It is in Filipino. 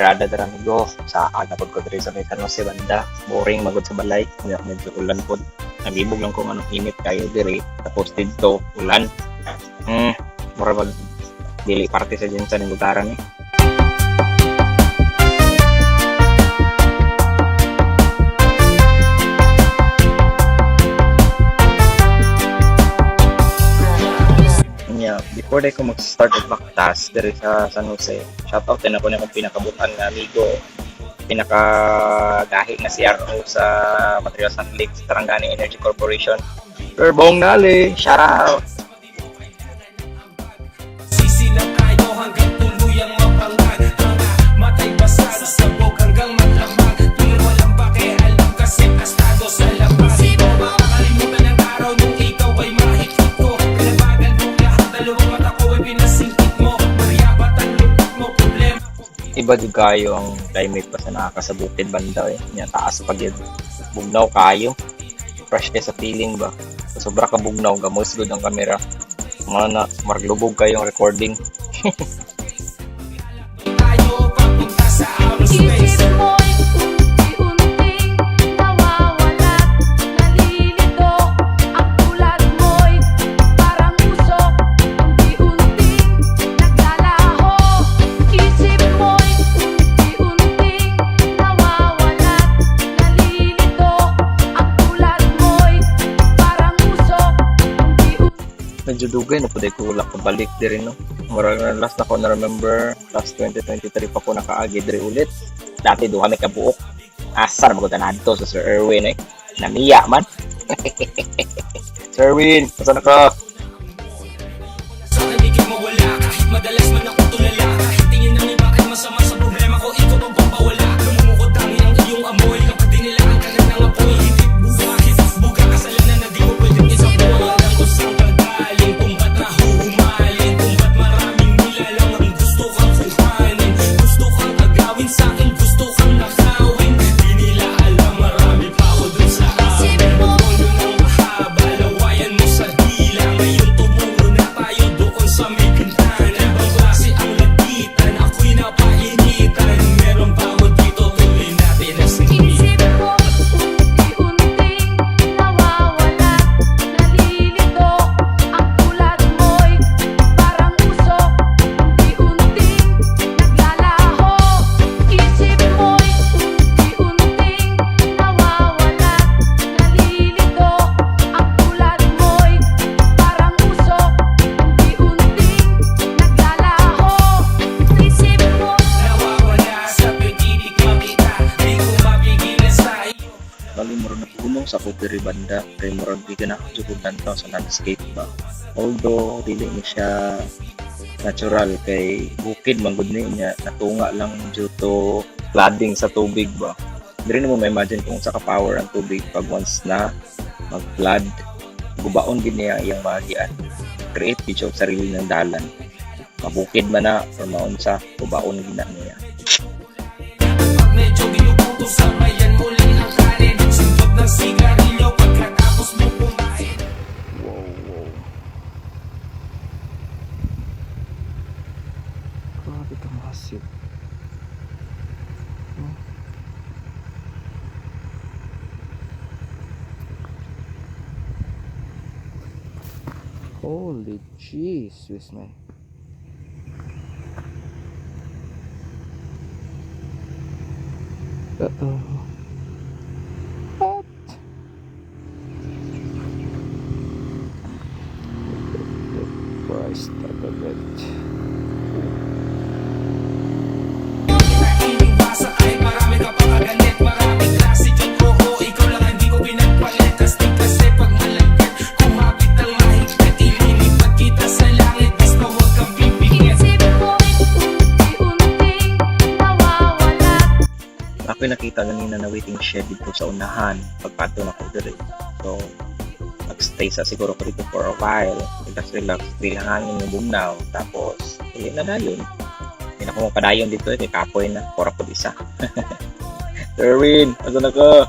Birada dara amigo sa agapod ko diri sa may San Jose banda. Boring magod sa balay. Medyo ulan pod. Nagibog lang kung anong init kayo diri. Tapos dito ulan. Mura mag dili parte sa dyan sa nilutaran eh. Before day ko mag-start og baktas diri sa San Jose, shoutout din ako na akong pinakabutan nga amigo, pinakagahi nga CRO sa Materials and Lakes Tarangani Energy Corporation. Sir Bong Nali, shout out! Iba jud kayo ang climate pa sa nakakasabukid banda eh. Nya taas pag yun. Bugnaw kayo. Fresh kayo sa feeling ba. Sobra ka bugnaw, gamos good ang camera. Mga na maglubog kayong recording. Medyo dugay na po dahil ko wala pabalik diri no. Marang last na ko na remember, last 2023 pa ko nakaagi diri ulit. Dati duha may kabuok. Asa na magod nadto sa Sir Erwin eh. Namiya man. Sir Erwin, asa na ka? Madalas man ako tulala, kahit tingin ng iba ay masama sa problema ko, ikaw ang papawala. Lumumukod tangi ang iyong amoy, kapag dinilaan ka na ng apoy. Hit buga kasalanan na di mo pwedeng isabuhay. Alam ko saan ka galing, kung ba't nahuhumalin, kung ba't maraming nilalang ang gusto kang kuhanin. Gusto kang agawin sa'kin, gusto kang nakawin. Di nila alam, marami pa ako dun sa akin. Mundo ng mahaba, lawayan mo sa dila. Ngayon tumuro na tayo doon sa may bintana. Ibang klase ang lapitan, ako'y napainitan. Meron pa ako dito, tuloy natin ang sinita. Bali mo rin napunong sa Kupiri banda, kaya mo rin di ka nakajukugan to sa landscape ba. Although, dili ni siya natural kay bukid manggod niya, natunga lang due to flooding sa tubig ba. Hindi rin mo ma-imagine kung sa ka-power ang tubig pag once na mag-flood, gubaon din niya iyang magian. Create video of sarili ng dalan. Mabukid man na, or maunsa, gubaon din na niya. Medyo ginubuto sa bayan mo lang ang kanin. Sundot ng sigarilyo pagkatapos mo kumain. Wow. Grabe ka massive. Holy Jesus, man. Uh-oh. What? The price tag of it. Ay marami ka pang agalit, maraming klase dyan. Oo, ikaw lang hindi ko pinagpalit. Astig kasi pag malagyan, kumapit ang mahigpit. Ililipad kita sa langit, basta huwag kang pipikit. Ako nakita ganina na waiting shed dito sa unahan pagpato na ko dito. So, nag-stay sa siguro ko dito for a while. Relax, feel hangin yung bugnaw. Tapos, yun na yun. Hindi na ko mapadayon dito, kay kapoy na. Pora ko isa. Erwin, asa na ka?